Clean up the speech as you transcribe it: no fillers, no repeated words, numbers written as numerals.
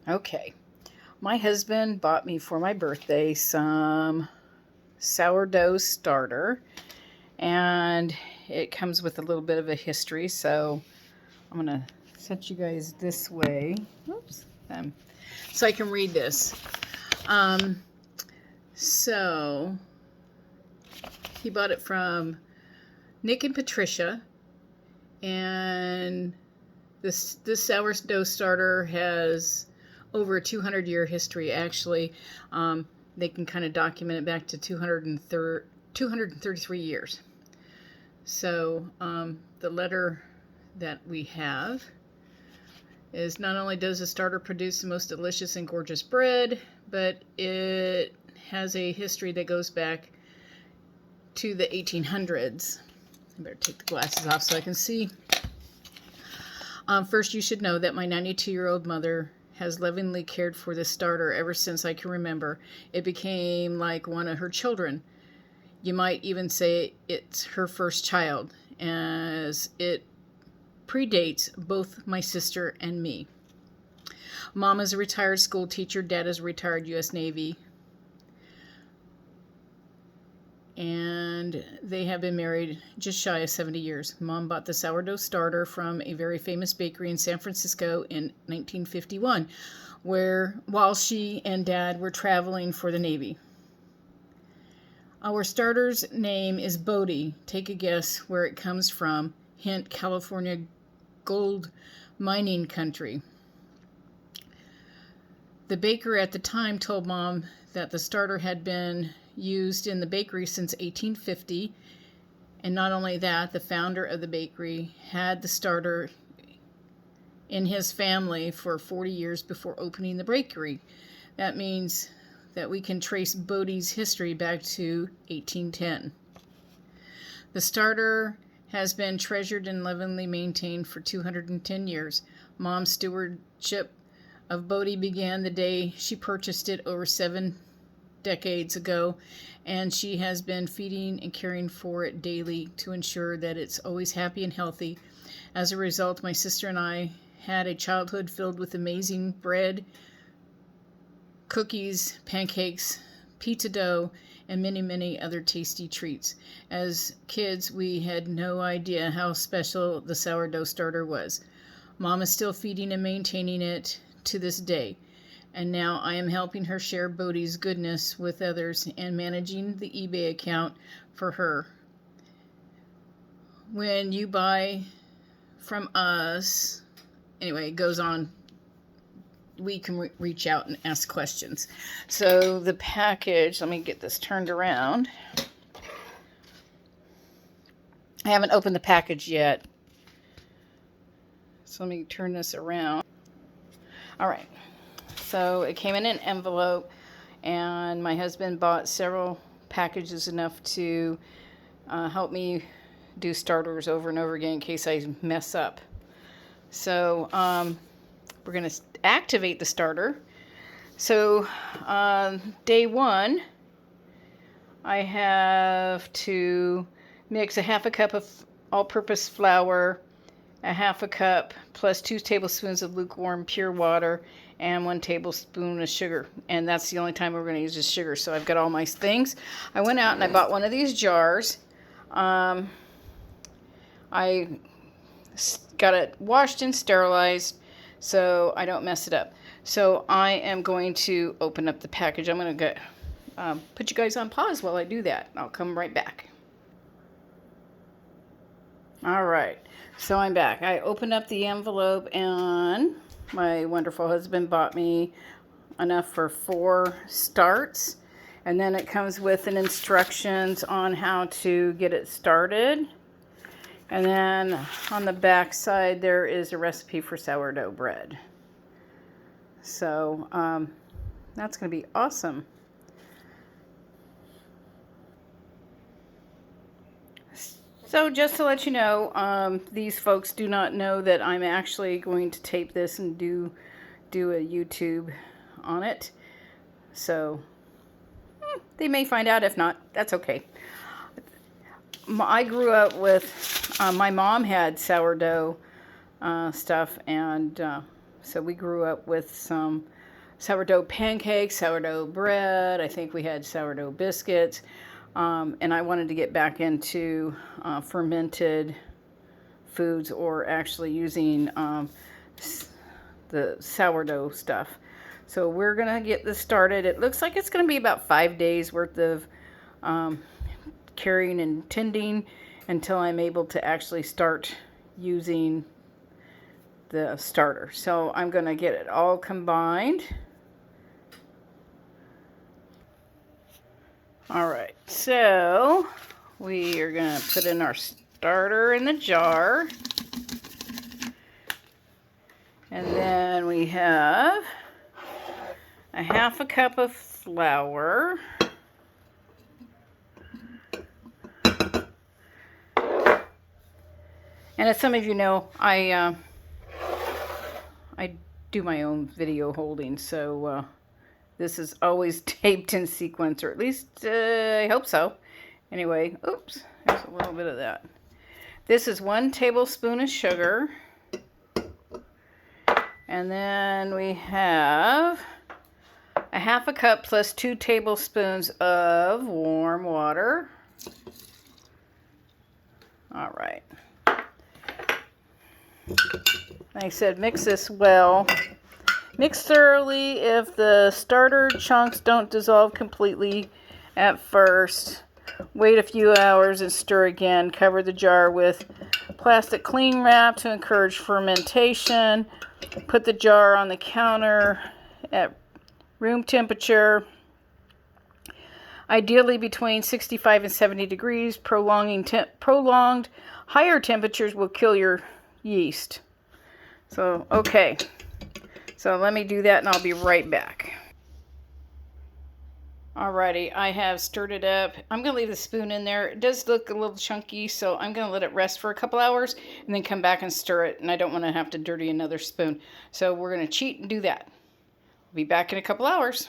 Okay, my husband bought me for my birthday some sourdough starter, and it comes with a little bit of a history, so I'm gonna set you guys this way. Oops. So I can read this. So he bought it from Nick and Patricia, and this sourdough starter has over a 200-year history. Actually, they can kind of document it back to 233 years. So the letter that we have is, not only does the starter produce the most delicious and gorgeous bread, but it has a history that goes back to the 1800s. I better take the glasses off so I can see. First, you should know that my 92-year-old mother has lovingly cared for this starter ever since I can remember. It became like one of her children. You might even say it's her first child, as it predates both my sister and me. Mom is a retired school teacher. Dad is a retired U.S. Navy. And they have been married just shy of 70 years. Mom bought the sourdough starter from a very famous bakery in San Francisco in 1951, while she and Dad were traveling for the Navy. Our starter's name is Bodie. Take a guess where it comes from. Hint, California gold mining country. The baker at the time told Mom that the starter had been used in the bakery since 1850, and not only that, the founder of the bakery had the starter in his family for 40 years before opening the bakery. That means that we can trace Bodie's history back to 1810. The starter has been treasured and lovingly maintained for 210 years. Mom's stewardship of Bodie began the day she purchased it over 7 decades ago, and she has been feeding and caring for it daily to ensure that it's always happy and healthy. As a result, my sister and I had a childhood filled with amazing bread, cookies, pancakes, pizza dough, and many, many other tasty treats. As kids, we had no idea how special the sourdough starter was. Mom is still feeding and maintaining it to this day. And now I am helping her share Bodie's goodness with others and managing the eBay account for her. When you buy from us, anyway, it goes on, we can reach out and ask questions. So the package, let me get this turned around. I haven't opened the package yet. So let me turn this around. All right. So it came in an envelope, and my husband bought several packages, enough to help me do starters over and over again in case I mess up. So we're going to activate the starter. So day one, I have to mix a half a cup of all-purpose flour, a half a cup plus 2 tablespoons of lukewarm pure water, and 1 tablespoon of sugar. And that's the only time we're going to use this sugar. So I've got all my things. I went out and I bought one of these jars. I got it washed and sterilized so I don't mess it up. So I am going to open up the package. I'm going to put you guys on pause while I do that. I'll come right back. All right, so I'm back. I opened up the envelope, and my wonderful husband bought me enough for 4 starts. And then it comes with an instructions on how to get it started. And then on the back side, there is a recipe for sourdough bread. So that's going to be awesome. So just to let you know, these folks do not know that I'm actually going to tape this and do a YouTube on it. So they may find out. If not, that's okay. I grew up with, my mom had sourdough stuff, and so we grew up with some sourdough pancakes, sourdough bread. I think we had sourdough biscuits. And I wanted to get back into fermented foods, or actually using the sourdough stuff. So we're going to get this started. It looks like it's going to be about 5 days worth of carrying and tending until I'm able to actually start using the starter. So I'm going to get it all combined. Alright, so we are going to put in our starter in the jar. And then we have a 1/2 cup of flour. And as some of you know, I do my own video holding, so this is always taped in sequence, or at least I hope so. Anyway, oops, there's a little bit of that. This is 1 tablespoon of sugar. And then we have a 1/2 cup plus 2 tablespoons of warm water. All right. Like I said, mix this well. Mix thoroughly. If the starter chunks don't dissolve completely at first, wait a few hours and stir again. Cover the jar with plastic cling wrap to encourage fermentation. Put the jar on the counter at room temperature, ideally between 65 and 70 degrees. Prolonged higher temperatures will kill your yeast. So, okay. So let me do that and I'll be right back. Alrighty, I have stirred it up. I'm going to leave the spoon in there. It does look a little chunky, so I'm going to let it rest for a couple hours and then come back and stir it. And I don't want to have to dirty another spoon. So we're going to cheat and do that. We'll be back in a couple hours.